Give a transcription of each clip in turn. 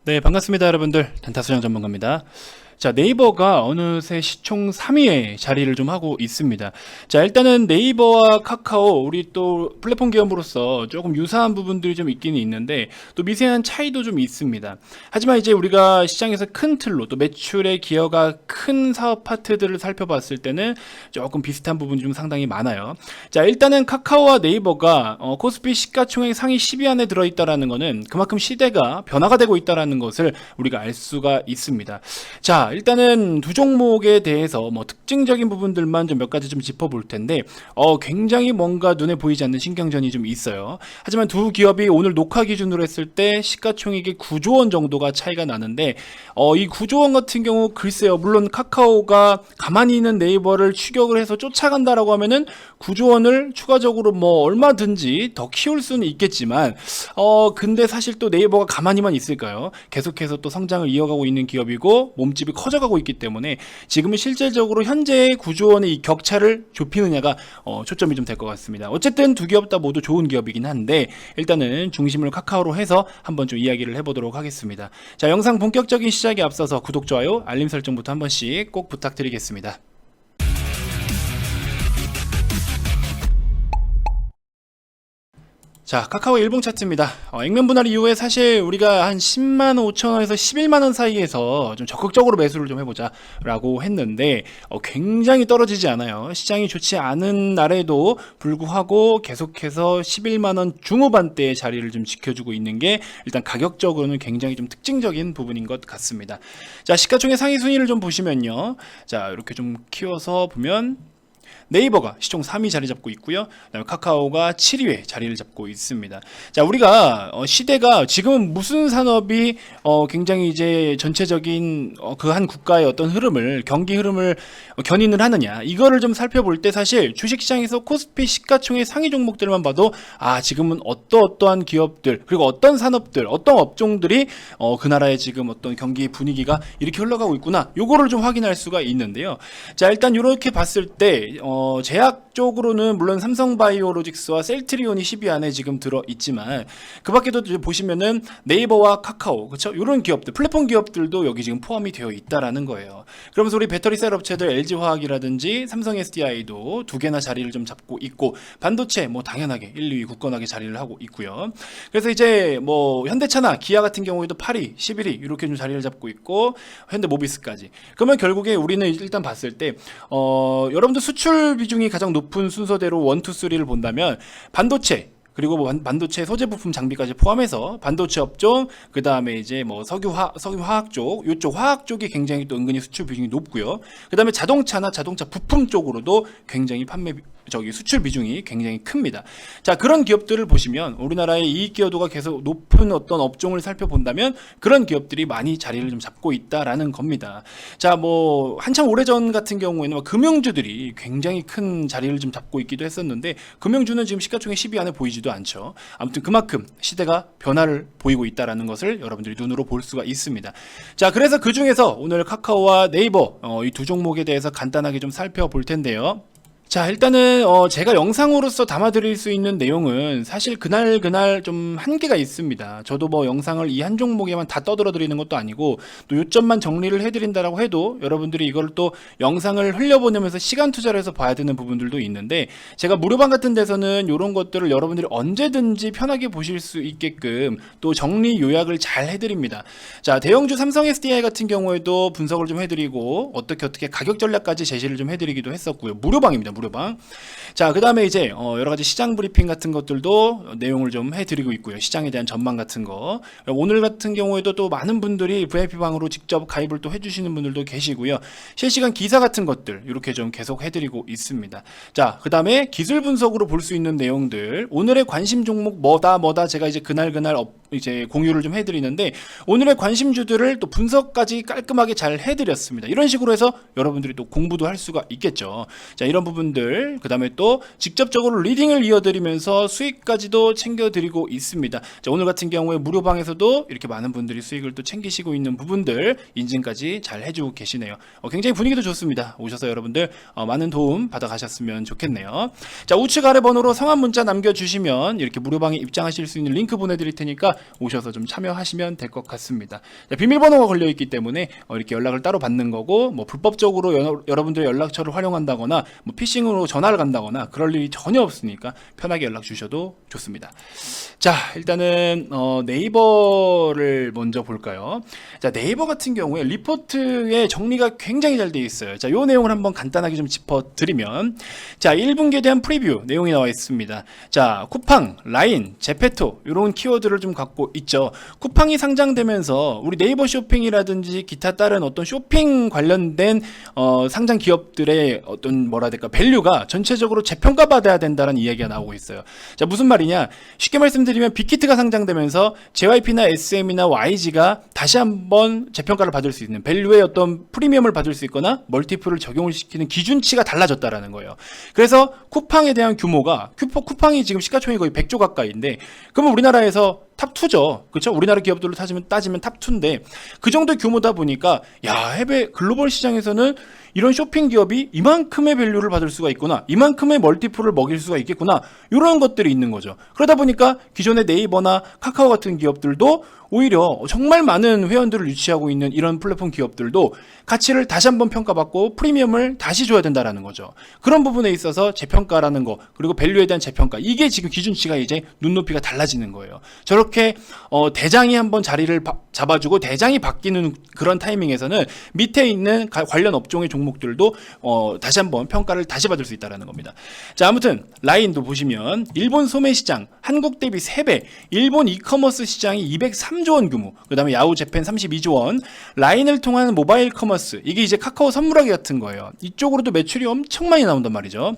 네, 반갑습니다, 여러분들. 단타수장 전문가입니다. 자, 네이버가 어느새 시총 3위에 자리를 좀 하고 있습니다. 자, 일단은 네이버와 카카오, 우리 또 플랫폼 기업으로서 조금 유사한 부분들이 좀 있기는 있는데, 또 미세한 차이도 좀 있습니다. 하지만 이제 우리가 시장에서 큰 틀로 또 매출의 기여가 큰 사업 파트들을 살펴봤을 때는 조금 비슷한 부분이 좀 상당히 많아요. 자, 일단은 카카오와 네이버가 코스피 시가총액 상위 10위 안에 들어있다라는 거는 그만큼 시대가 변화가 되고 있다라는 것을 우리가 알 수가 있습니다. 자, 일단은 두 종목에 대해서 뭐 특징적인 부분들만 좀 몇 가지 좀 짚어볼 텐데, 굉장히 뭔가 눈에 보이지 않는 신경전이 좀 있어요. 하지만 두 기업이 오늘 녹화 기준으로 했을 때 시가총액이 9조 원 정도가 차이가 나는데, 이 9조 원 같은 경우 글쎄요, 물론 카카오가 가만히 있는 네이버를 추격을 해서 쫓아간다라고 하면은 9조 원을 추가적으로 뭐 얼마든지 더 키울 수는 있겠지만, 근데 사실 또 네이버가 가만히만 있을까요? 계속해서 또 성장을 이어가고 있는 기업이고 몸집이 커져가고 있기 때문에 지금은 실질적으로 현재의 9조 원의 이 격차를 좁히느냐가 초점이 좀 될 것 같습니다. 어쨌든 두 기업 다 모두 좋은 기업이긴 한데, 일단은 중심을 카카오로 해서 한번 좀 이야기를 해보도록 하겠습니다. 자, 영상 본격적인 시작에 앞서서 구독, 좋아요, 알림 설정부터 한 번씩 꼭 부탁드리겠습니다. 자, 카카오 일봉 차트입니다. 액면 분할 이후에 사실 우리가 한 10만 5천 원에서 11만 원 사이에서 좀 적극적으로 매수를 좀 해보자 라고 했는데, 굉장히 떨어지지 않아요. 시장이 좋지 않은 날에도 불구하고 계속해서 11만 원 중후반대의 자리를 좀 지켜주고 있는 게 일단 가격적으로는 굉장히 좀 특징적인 부분인 것 같습니다. 자, 시가총액 상위 순위를 좀 보시면요. 자, 이렇게 좀 키워서 보면 네이버가 시총 3위 자리 잡고 있고요. 그다음에 카카오가 7위에 자리를 잡고 있습니다. 자, 우리가 시대가 지금은 무슨 산업이 굉장히 이제 전체적인 그 한 국가의 어떤 흐름을, 경기 흐름을 견인을 하느냐, 이거를 좀 살펴볼 때 사실 주식시장에서 코스피 시가총액 상위 종목들만 봐도 지금은 어떠한 기업들, 그리고 어떤 산업들, 어떤 업종들이 그 나라의 지금 어떤 경기 분위기가 이렇게 흘러가고 있구나, 요거를 좀 확인할 수가 있는데요. 자, 일단 이렇게 봤을 때 제약 쪽으로는 물론 삼성바이오로직스와 셀트리온이 10위 안에 지금 들어 있지만, 그 밖에도 보시면은 네이버와 카카오, 그쵸? 이런 기업들, 플랫폼 기업들도 여기 지금 포함이 되어 있다라는 거예요. 그러면서 우리 배터리 셀 업체들 LG화학이라든지 삼성 SDI도 두 개나 자리를 좀 잡고 있고, 반도체 뭐 당연하게 1, 2위 굳건하게 자리를 하고 있고요. 그래서 이제 뭐 현대차나 기아 같은 경우에도 8위, 11위 이렇게 좀 자리를 잡고 있고, 현대모비스까지. 그러면 결국에 우리는 일단 봤을 때 여러분들 수출 비중이 가장 높은 순서대로 1, 2, 3를 본다면 반도체, 그리고 뭐 반도체 소재 부품 장비까지 포함해서 반도체 업종, 그 다음에 이제 뭐 석유화학 쪽, 이쪽 화학 쪽이 굉장히 또 은근히 수출 비중이 높고요. 그 다음에 자동차나 자동차 부품 쪽으로도 굉장히 수출 비중이 굉장히 큽니다. 자, 그런 기업들을 보시면 우리나라의 이익 기여도가 계속 높은 어떤 업종을 살펴본다면 그런 기업들이 많이 자리를 좀 잡고 있다라는 겁니다. 자, 뭐 한참 오래전 같은 경우에는 금융주들이 굉장히 큰 자리를 좀 잡고 있기도 했었는데, 금융주는 지금 시가총액 10위 안에 보이지도 않죠. 아무튼 그만큼 시대가 변화를 보이고 있다라는 것을 여러분들이 눈으로 볼 수가 있습니다. 자, 그래서 그 중에서 오늘 카카오와 네이버 이 두 종목에 대해서 간단하게 좀 살펴볼 텐데요. 자, 일단은 제가 영상으로서 담아드릴 수 있는 내용은 사실 그날 좀 한계가 있습니다. 저도 뭐 영상을 이 한 종목에만 다 떠들어 드리는 것도 아니고, 또 요점만 정리를 해드린다라고 해도 여러분들이 이걸 또 영상을 흘려보내면서 시간 투자를 해서 봐야 되는 부분들도 있는데, 제가 무료방 같은 데서는 이런 것들을 여러분들이 언제든지 편하게 보실 수 있게끔 또 정리 요약을 잘 해드립니다. 자, 대형주 삼성 SDI 같은 경우에도 분석을 좀 해드리고, 어떻게 가격 전략까지 제시를 좀 해드리기도 했었고요. 무료방입니다. 무료방. 자, 그 다음에 이제 여러가지 시장 브리핑 같은 것들도 내용을 좀 해드리고 있고요. 시장에 대한 전망 같은 거. 오늘 같은 경우에도 또 많은 분들이 VIP방으로 직접 가입을 또 해주시는 분들도 계시고요. 실시간 기사 같은 것들 이렇게 좀 계속 해드리고 있습니다. 자, 그 다음에 기술 분석으로 볼 수 있는 내용들, 오늘의 관심 종목 뭐다 제가 이제 그날 이제 공유를 좀 해드리는데, 오늘의 관심주들을 또 분석까지 깔끔하게 잘 해드렸습니다. 이런 식으로 해서 여러분들이 또 공부도 할 수가 있겠죠. 자, 이런 부분들, 그 다음에 또 직접적으로 리딩을 이어드리면서 수익까지도 챙겨드리고 있습니다. 자, 오늘 같은 경우에 무료방에서도 이렇게 많은 분들이 수익을 또 챙기시고 있는 부분들 인증까지 잘 해주고 계시네요. 굉장히 분위기도 좋습니다. 오셔서 여러분들 많은 도움 받아가셨으면 좋겠네요. 자, 우측 아래 번호로 성함 문자 남겨주시면 이렇게 무료방에 입장하실 수 있는 링크 보내드릴 테니까 오셔서 좀 참여하시면 될 것 같습니다. 자, 비밀번호가 걸려 있기 때문에 이렇게 연락을 따로 받는 거고, 뭐 불법적으로 여러분들의 연락처를 활용한다거나 뭐 피싱으로 전화를 간다거나 그럴 일이 전혀 없으니까 편하게 연락 주셔도 좋습니다. 자, 일단은 네이버를 먼저 볼까요? 자, 네이버 같은 경우에 리포트의 정리가 굉장히 잘 되어 있어요. 자, 요 내용을 한번 간단하게 좀 짚어드리면, 자, 1분기에 대한 프리뷰 내용이 나와 있습니다. 자, 쿠팡, 라인, 제페토 이런 키워드를 좀 갖고 있죠. 쿠팡이 상장되면서 우리 네이버 쇼핑이라든지 기타 다른 어떤 쇼핑 관련된 상장 기업들의 어떤 뭐라 해야 될까, 밸류가 전체적으로 재평가받아야 된다는 이야기가 나오고 있어요. 자, 무슨 말이냐, 쉽게 말씀드리면 빅히트가 상장되면서 JYP나 SM이나 YG가 다시 한번 재평가를 받을 수 있는, 밸류의 어떤 프리미엄을 받을 수 있거나 멀티플을 적용을 시키는 기준치가 달라졌다라는 거예요. 그래서 쿠팡에 대한 규모가, 쿠팡이 지금 시가총액이 거의 100조 가까이인데, 그러면 우리나라에서 탑2죠. 그렇죠? 우리나라 기업들로 따지면 탑2인데, 그 정도 규모다 보니까, 야, 해외 글로벌 시장에서는 이런 쇼핑 기업이 이만큼의 밸류를 받을 수가 있구나, 이만큼의 멀티플을 먹일 수가 있겠구나, 이런 것들이 있는 거죠. 그러다 보니까 기존의 네이버나 카카오 같은 기업들도 오히려 정말 많은 회원들을 유치하고 있는 이런 플랫폼 기업들도 가치를 다시 한번 평가받고 프리미엄을 다시 줘야 된다라는 거죠. 그런 부분에 있어서 재평가라는 거, 그리고 밸류에 대한 재평가, 이게 지금 기준치가 이제 눈높이가 달라지는 거예요. 저렇게 대장이 한번 자리를 잡아주고 대장이 바뀌는 그런 타이밍에서는 밑에 있는 관련 업종의 종목들도 다시 한번 평가를 다시 받을 수 있다는 겁니다. 자, 아무튼 라인도 보시면 일본 소매 시장 한국 대비 3배, 일본 이커머스 시장이 203조 원 규모, 그 다음에 야후 재팬 32조 원, 라인을 통한 모바일 커머스, 이게 이제 카카오 선물하기 같은 거예요. 이쪽으로도 매출이 엄청 많이 나온단 말이죠.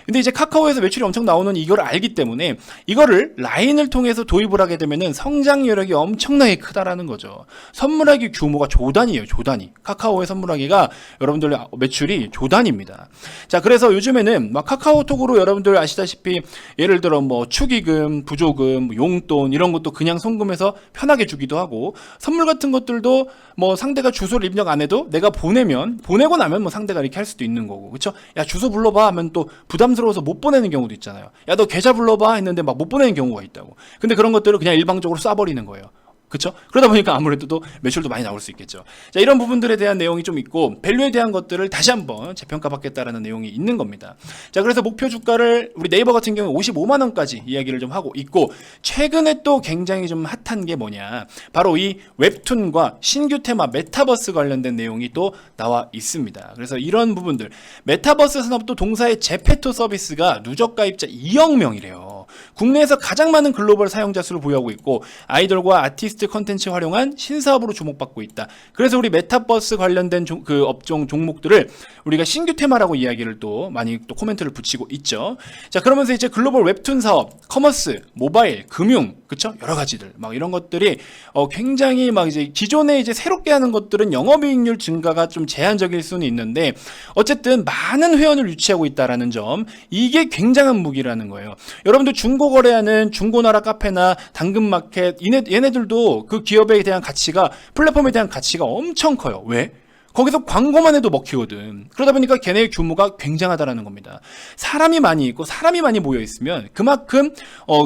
근데 이제 카카오에서 매출이 엄청 나오는 이걸 알기 때문에 이거를 라인을 통해서 도입을 하게 되면은 성장 여력이 엄청나게 크다라는 거죠. 선물하기 규모가 조단위예요, 조단위. 카카오의 선물하기가 여러분들 매출이 조단위입니다. 자, 그래서 요즘에는 막 카카오톡으로 여러분들 아시다시피 예를 들어 뭐 축의금, 부조금, 용돈 이런 것도 그냥 송금해서 편하게 주기도 하고, 선물 같은 것들도 뭐 상대가 주소를 입력 안 해도 내가 보내고 나면 뭐 상대가 이렇게 할 수도 있는 거고, 그쵸? 야, 주소 불러봐 하면 또 부담스러워서 못 보내는 경우도 있잖아요. 야, 너 계좌 불러봐 했는데 막 못 보내는 경우가 있다고. 근데 그런 것들을 그냥 일방적으로 쏴버리는 거예요. 그쵸? 그러다 보니까 아무래도 또 매출도 많이 나올 수 있겠죠. 자, 이런 부분들에 대한 내용이 좀 있고, 밸류에 대한 것들을 다시 한번 재평가받겠다라는 내용이 있는 겁니다. 자, 그래서 목표 주가를 우리 네이버 같은 경우 55만원까지 이야기를 좀 하고 있고, 최근에 또 굉장히 좀 핫한 게 뭐냐, 바로 이 웹툰과 신규 테마 메타버스 관련된 내용이 또 나와 있습니다. 그래서 이런 부분들, 메타버스 산업도 동사의 제페토 서비스가 누적 가입자 2억 명이래요. 국내에서 가장 많은 글로벌 사용자 수를 보유하고 있고, 아이돌과 아티스트 컨텐츠 활용한 신사업으로 주목받고 있다. 그래서 우리 메타버스 관련된 그 업종 종목들을 우리가 신규 테마라고 이야기를 또 많이 또 코멘트를 붙이고 있죠. 자, 그러면서 이제 글로벌 웹툰 사업, 커머스, 모바일, 금융, 그쵸? 여러 가지들 막 이런 것들이 굉장히 막 이제 기존에 이제 새롭게 하는 것들은 영업이익률 증가가 좀 제한적일 수는 있는데, 어쨌든 많은 회원을 유치하고 있다라는 점, 이게 굉장한 무기라는 거예요. 여러분들 중고거래하는 중고나라 카페나 당근마켓, 얘네들도 그 기업에 대한 가치가, 플랫폼에 대한 가치가 엄청 커요. 왜? 거기서 광고만 해도 먹히거든. 그러다 보니까 걔네의 규모가 굉장하다라는 겁니다. 사람이 많이 있고 사람이 많이 모여 있으면 그만큼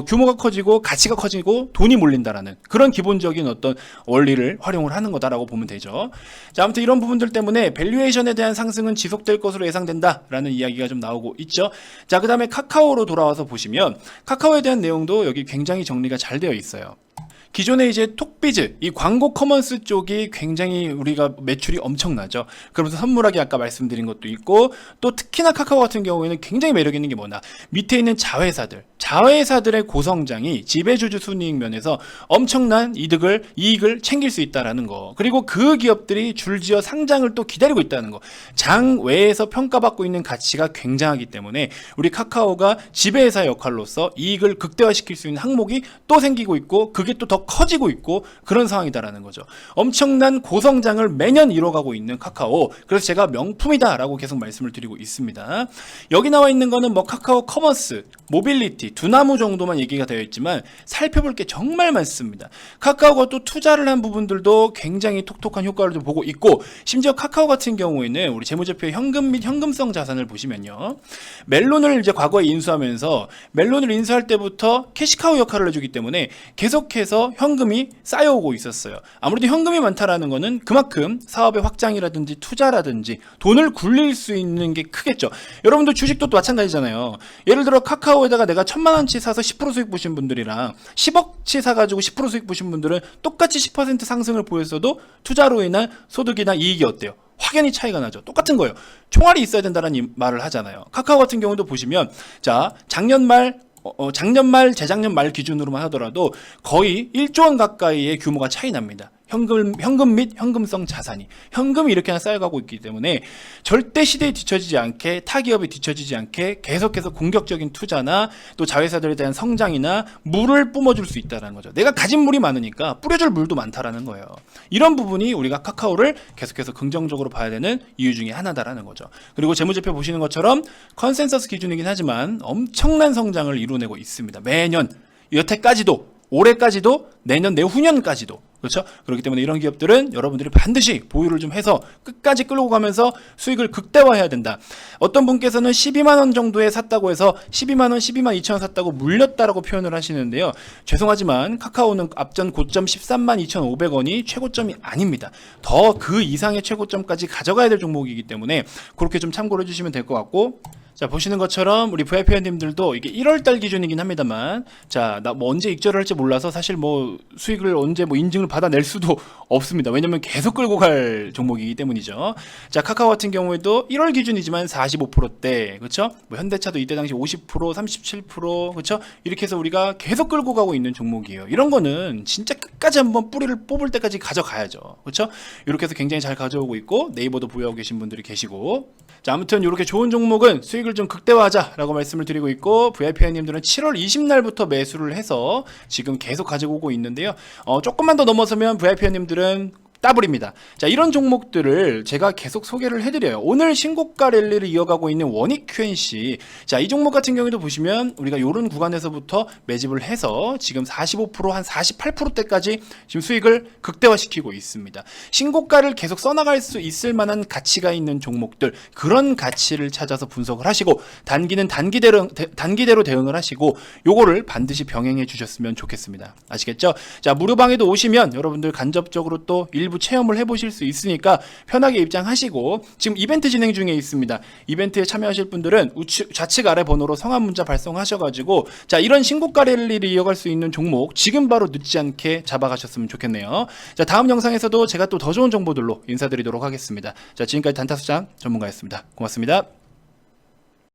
규모가 커지고 가치가 커지고 돈이 몰린다라는 그런 기본적인 어떤 원리를 활용을 하는 거다라고 보면 되죠. 자, 아무튼 이런 부분들 때문에 밸류에이션에 대한 상승은 지속될 것으로 예상된다라는 이야기가 좀 나오고 있죠. 자, 그 다음에 카카오로 돌아와서 보시면 카카오에 대한 내용도 여기 굉장히 정리가 잘 되어 있어요. 기존에 이제 톡비즈, 이 광고 커머스 쪽이 굉장히 우리가 매출이 엄청나죠. 그러면서 선물하기 아까 말씀드린 것도 있고, 또 특히나 카카오 같은 경우에는 굉장히 매력 있는 게 뭐냐, 밑에 있는 자회사들의 고성장이 지배주주 순이익 면에서 엄청난 이익을 챙길 수 있다라는 거, 그리고 그 기업들이 줄지어 상장을 또 기다리고 있다는 거, 장 외에서 평가받고 있는 가치가 굉장하기 때문에 우리 카카오가 지배회사 역할로서 이익을 극대화시킬 수 있는 항목이 또 생기고 있고, 그게 또 더 커지고 있고, 그런 상황이다라는 거죠. 엄청난 고성장을 매년 이뤄가고 있는 카카오, 그래서 제가 명품이다라고 계속 말씀을 드리고 있습니다. 여기 나와 있는 거는 뭐 카카오 커머스, 모빌리티, 두나무 정도만 얘기가 되어 있지만 살펴볼 게 정말 많습니다. 카카오가 또 투자를 한 부분들도 굉장히 톡톡한 효과를 좀 보고 있고, 심지어 카카오 같은 경우에는 우리 재무제표의 현금 및 현금성 자산을 보시면요, 멜론을 이제 과거에 인수하면서 멜론을 인수할 때부터 캐시카우 역할을 해주기 때문에 계속해서 계속해서 현금이 쌓여오고 있었어요. 아무래도 현금이 많다라는 거는 그만큼 사업의 확장이라든지 투자라든지 돈을 굴릴 수 있는 게 크겠죠. 여러분들 주식도 또 마찬가지잖아요. 예를 들어 카카오에다가 내가 1,000만 원치 사서 10% 수익 보신 분들이랑 10억치 사가지고 10% 수익 보신 분들은 똑같이 10% 상승을 보였어도 투자로 인한 소득이나 이익이 어때요? 확연히 차이가 나죠. 똑같은 거예요. 총알이 있어야 된다는 말을 하잖아요. 카카오 같은 경우도 보시면 자 작년 말 작년 말 재작년 말 기준으로만 하더라도 거의 1조 원 가까이의 규모가 차이 납니다. 현금 및 현금성 자산이 현금이 이렇게나 쌓여가고 있기 때문에 절대 시대에 뒤처지지 않게 타기업에 뒤처지지 않게 계속해서 공격적인 투자나 또 자회사들에 대한 성장이나 물을 뿜어줄 수 있다는 거죠. 내가 가진 물이 많으니까 뿌려줄 물도 많다라는 거예요. 이런 부분이 우리가 카카오를 계속해서 긍정적으로 봐야 되는 이유 중에 하나다라는 거죠. 그리고 재무제표 보시는 것처럼 컨센서스 기준이긴 하지만 엄청난 성장을 이루어내고 있습니다. 매년 여태까지도 올해까지도 내년 내후년까지도 그렇죠? 그렇기 때문에 이런 기업들은 여러분들이 반드시 보유를 좀 해서 끝까지 끌고 가면서 수익을 극대화해야 된다. 어떤 분께서는 12만 원 정도에 샀다고 해서 12만 원, 12만 2천 원 샀다고 물렸다라고 표현을 하시는데요. 죄송하지만 카카오는 앞전 고점 13만 2,500원이 최고점이 아닙니다. 더 그 이상의 최고점까지 가져가야 될 종목이기 때문에 그렇게 좀 참고를 해주시면 될 것 같고, 자 보시는 것처럼 우리 VIP 회원님들도 이게 1월달 기준이긴 합니다만, 자 나 뭐 언제 익절을 할지 몰라서 사실 뭐 수익을 언제 뭐 인증을 받아낼 수도 없습니다. 왜냐면 계속 끌고 갈 종목이기 때문이죠. 자 카카오 같은 경우에도 1월 기준이지만 45%대 그렇죠? 뭐 현대차도 이때 당시 50% 37% 그렇죠? 이렇게 해서 우리가 계속 끌고 가고 있는 종목이에요. 이런 거는 진짜 끝까지 한번 뿌리를 뽑을 때까지 가져가야죠. 그렇죠? 이렇게 해서 굉장히 잘 가져오고 있고 네이버도 보유하고 계신 분들이 계시고, 자 아무튼 이렇게 좋은 종목은 수익을 좀 극대화하자라고 말씀을 드리고 있고, VIP 회원님들은 7월 20날부터 매수를 해서 지금 계속 가지고 오고 있는데요. 조금만 더 넘어서면 VIP 회원님들은 더블입니다. 자 이런 종목들을 제가 계속 소개를 해드려요. 오늘 신고가 랠리를 이어가고 있는 원익 QNC, 자 이 종목 같은 경우도 보시면 우리가 이런 구간에서부터 매집을 해서 지금 45% 한 48%대까지 지금 수익을 극대화시키고 있습니다. 신고가를 계속 써나갈 수 있을 만한 가치가 있는 종목들, 그런 가치를 찾아서 분석을 하시고 단기는 단기대로 대응을 하시고 요거를 반드시 병행해 주셨으면 좋겠습니다. 아시겠죠? 자 무료방에도 오시면 여러분들 간접적으로 또 일부 체험을 해보실 수 있으니까 편하게 입장하시고, 지금 이벤트 진행 중에 있습니다. 이벤트에 참여하실 분들은 좌측 아래 번호로 성함 문자 발송하셔가지고 자 이런 신고가 랠리를 이어갈 수 있는 종목 지금 바로 늦지 않게 잡아가셨으면 좋겠네요. 자 다음 영상에서도 제가 또 더 좋은 정보들로 인사드리도록 하겠습니다. 자 지금까지 단타수장 전문가였습니다. 고맙습니다.